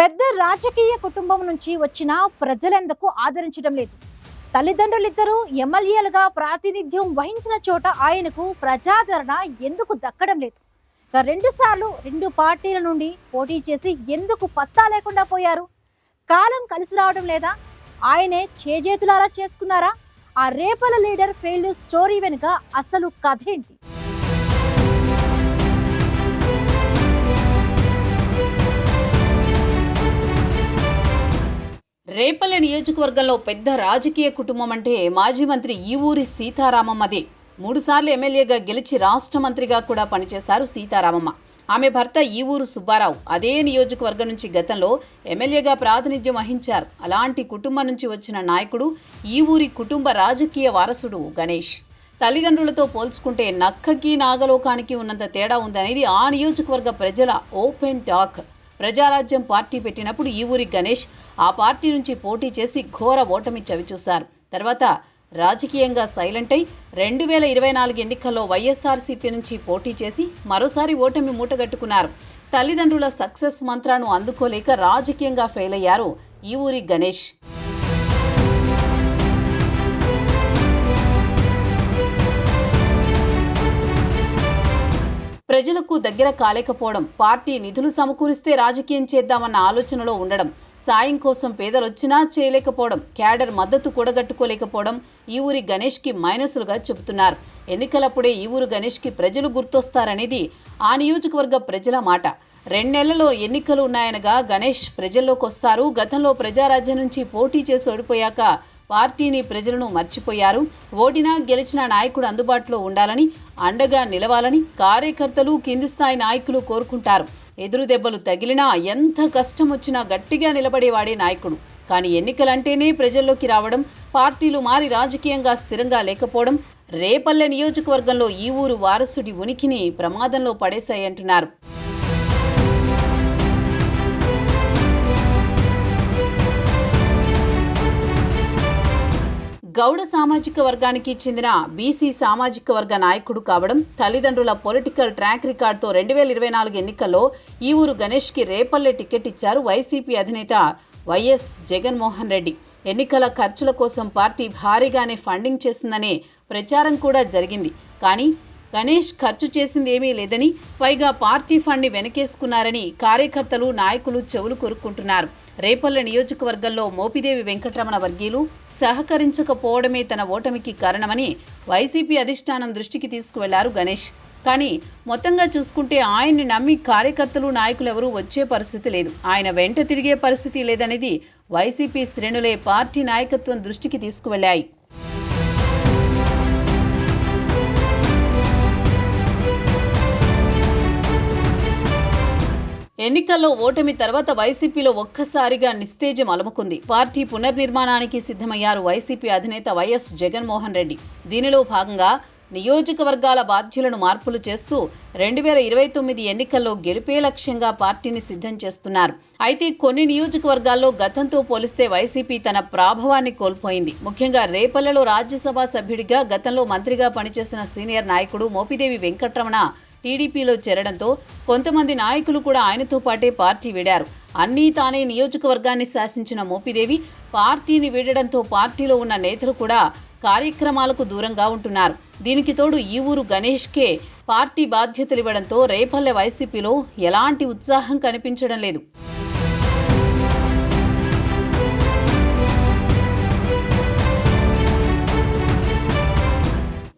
పెద్ద రాజకీయ కుటుంబం నుంచి వచ్చిన ప్రజలెందుకు ఆదరించడం లేదు? తల్లిదండ్రులిద్దరూ ఎమ్మెల్యేలుగా ప్రాతినిధ్యం వహించిన చోట ఆయనకు ప్రజాదరణ ఎందుకు దక్కడం లేదు? రెండు సార్లు రెండు పార్టీల నుండి పోటీ చేసి ఎందుకు పత్తా లేకుండా పోయారు? కాలం కలిసి రావడం లేదా? ఆయనే చేజేతులారా చేసుకున్నారా? ఆ రేపల లీడర్ ఫెయిల్డ్ స్టోరీ వెనుక అసలు కథ ఏంటి? రేపల్లె నియోజకవర్గంలో పెద్ద రాజకీయ కుటుంబం అంటే మాజీ మంత్రి ఈవూరి సీతారామమ్మదే. 3 సార్లు ఎమ్మెల్యేగా గెలిచి రాష్ట్ర మంత్రిగా కూడా పనిచేశారు సీతారామమ్మ. ఆమె భర్త ఈవూరు సుబ్బారావు అదే నియోజకవర్గం నుంచి గతంలో ఎమ్మెల్యేగా ప్రాతినిధ్యం వహించారు. అలాంటి కుటుంబం నుంచి వచ్చిన నాయకుడు ఈవూరి కుటుంబ రాజకీయ వారసుడు గణేష్. తల్లిదండ్రులతో పోల్చుకుంటే నక్కకి నాగలోకానికి ఉన్నంత తేడా ఉందనేది ఆ నియోజకవర్గ ప్రజల ఓపెన్ టాక్. ప్రజారాజ్యం పార్టీ పెట్టినప్పుడు ఈవూరి గణేష్ ఆ పార్టీ నుంచి పోటీ చేసి ఘోర ఓటమి చవిచూశారు. తర్వాత రాజకీయంగా సైలెంట్ అయి 2024 ఎన్నికల్లో వైఎస్ఆర్సీపీ నుంచి పోటీ చేసి మరోసారి ఓటమి మూటగట్టుకున్నారు. తల్లిదండ్రుల సక్సెస్ మంత్రాను అందుకోలేక రాజకీయంగా ఫెయిల్ అయ్యారు ఈవూరి గణేష్. ప్రజలకు దగ్గర కాలేకపోవడం, పార్టీ నిధులు సమకూరిస్తే రాజకీయం చేద్దామన్న ఆలోచనలో ఉండడం, సాయం కోసం పేదలొచ్చినా చేయలేకపోవడం, క్యాడర్ మద్దతు కూడగట్టుకోలేకపోవడం ఈవూరి గణేష్కి మైనస్లుగా చెబుతున్నారు. ఎన్నికలప్పుడే ఈవూరు గణేష్కి ప్రజలు గుర్తొస్తారనేది ఆ నియోజకవర్గ ప్రజల మాట. 2 నెలల్లో ఎన్నికలు ఉన్నాయనగా గణేష్ ప్రజల్లోకి వస్తారు. గతంలో ప్రజారాజ్యం నుంచి పోటీ చేసి ఓడిపోయాక పార్టీని ప్రజలను మర్చిపోయారు. ఓడినా గెలిచిన నాయకుడు అందుబాటులో ఉండాలని, అండగా నిలవాలని కార్యకర్తలు, కింది స్థాయి నాయకులు కోరుకుంటారు. ఎదురు దెబ్బలు తగిలినా, ఎంత కష్టం వచ్చినా గట్టిగా నిలబడేవాడే నాయకుడు. కానీ ఎన్నికలంటేనే ప్రజల్లోకి రావడం, పార్టీలు మారి రాజకీయంగా స్థిరంగా లేకపోవడం రేపల్లె నియోజకవర్గంలో ఈ ఊరు వారసుడి ఉనికిని ప్రమాదంలో పడేశాయంటున్నారు. గౌడ సామాజిక వర్గానికి చెందిన బీసీ సామాజిక వర్గ నాయకుడు కావడం, తల్లిదండ్రుల పొలిటికల్ ట్రాక్ రికార్డుతో 2024 ఎన్నికల్లో ఈ ఊరు గణేష్కి రేపల్లె టికెట్ ఇచ్చారు వైసీపీ అధినేత వైఎస్ జగన్మోహన్ రెడ్డి. ఎన్నికల ఖర్చుల కోసం పార్టీ భారీగానే ఫండింగ్ చేసిందనే ప్రచారం కూడా జరిగింది. కానీ గణేష్ ఖర్చు చేసింది ఏమీ లేదని, పైగా పార్టీ ఫండ్ని వెనకేసుకున్నారని కార్యకర్తలు, నాయకులు చెవులు కొరుక్కుంటున్నారు. రేపల్లె నియోజకవర్గంలో మోపిదేవి వెంకటరమణ వర్గీయులు సహకరించకపోవడమే తన ఓటమికి కారణమని వైసీపీ అధిష్టానం దృష్టికి తీసుకువెళ్లారు గణేష్. కానీ మొత్తంగా చూసుకుంటే ఆయన్ని నమ్మి కార్యకర్తలు, నాయకులు ఎవరూ వచ్చే పరిస్థితి లేదు. ఆయన వెంట తిరిగే పరిస్థితి లేదనేది వైసీపీ శ్రేణులే పార్టీ నాయకత్వం దృష్టికి తీసుకువెళ్లాయి. ఎన్నికల్లో ఓటమి తర్వాత వైసీపీలో ఒక్కసారిగా నిస్తేజం అలుముకుంది. పార్టీ పునర్నిర్మాణానికి సిద్ధమయ్యారు వైసీపీ అధినేత వైఎస్ జగన్మోహన్ రెడ్డి. దీనిలో భాగంగా నియోజకవర్గాల బాధ్యులను మార్పులు చేస్తూ 2029 ఎన్నికల్లో గెలిపే లక్ష్యంగా పార్టీని సిద్ధం చేస్తున్నారు. అయితే కొన్ని నియోజకవర్గాల్లో గతంతో పోలిస్తే వైసీపీ తన ప్రాభవాన్ని కోల్పోయింది. ముఖ్యంగా రేపల్లెలో రాజ్యసభ సభ్యుడిగా, గతంలో మంత్రిగా పనిచేసిన సీనియర్ నాయకుడు మోపిదేవి వెంకటరమణ టీడీపీలో చేరడంతో కొంతమంది నాయకులు కూడా ఆయనతో పాటే పార్టీ వీడారు. అన్నీ తానే నియోజకవర్గాన్ని శాసించిన మోపిదేవి పార్టీని వీడడంతో పార్టీలో ఉన్న నేతలు కూడా కార్యక్రమాలకు దూరంగా ఉంటున్నారు. దీనికి తోడు ఈ ఊరు గణేష్కే పార్టీ బాధ్యతలు ఇవ్వడంతో రేపల్లె వైసీపీలో ఎలాంటి ఉత్సాహం కనిపించడం లేదు.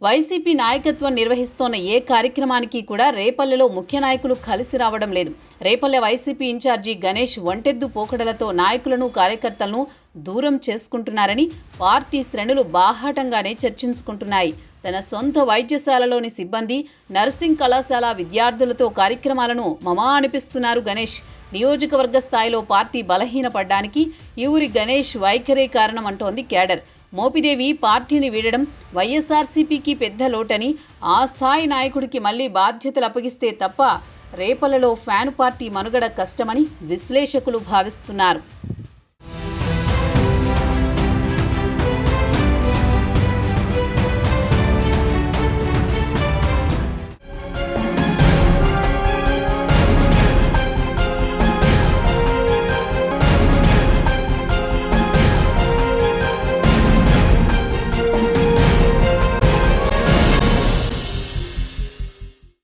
వైసీపీ నాయకత్వం నిర్వహిస్తోన్న ఏ కార్యక్రమానికి కూడా రేపల్లెలో ముఖ్య నాయకులు కలిసి రావడం లేదు. రేపల్లె వైసీపీ ఇన్ఛార్జి గణేష్ ఒంటెద్దు పోకడలతో నాయకులను, కార్యకర్తలను దూరం చేసుకుంటున్నారని పార్టీ శ్రేణులు బాహాటంగానే చర్చించుకుంటున్నాయి. తన సొంత వైద్యశాలలోని సిబ్బంది, నర్సింగ్ కళాశాల విద్యార్థులతో కార్యక్రమాలను మమా అనిపిస్తున్నారు గణేష్. నియోజకవర్గ స్థాయిలో పార్టీ బలహీనపడ్డానికి ఈ ఊరి గణేష్ వైఖరే కారణం అంటోంది క్యాడర్. మోపిదేవి పార్టీని వీడడం వైఎస్ఆర్సీపీకి పెద్ద లోటని, ఆ స్థాయి నాయకుడికి మళ్లీ బాధ్యతలు అప్పగిస్తే తప్ప రేపల్లెలో ఫ్యాన్ పార్టీ మనుగడ కష్టమని విశ్లేషకులు భావిస్తున్నారు.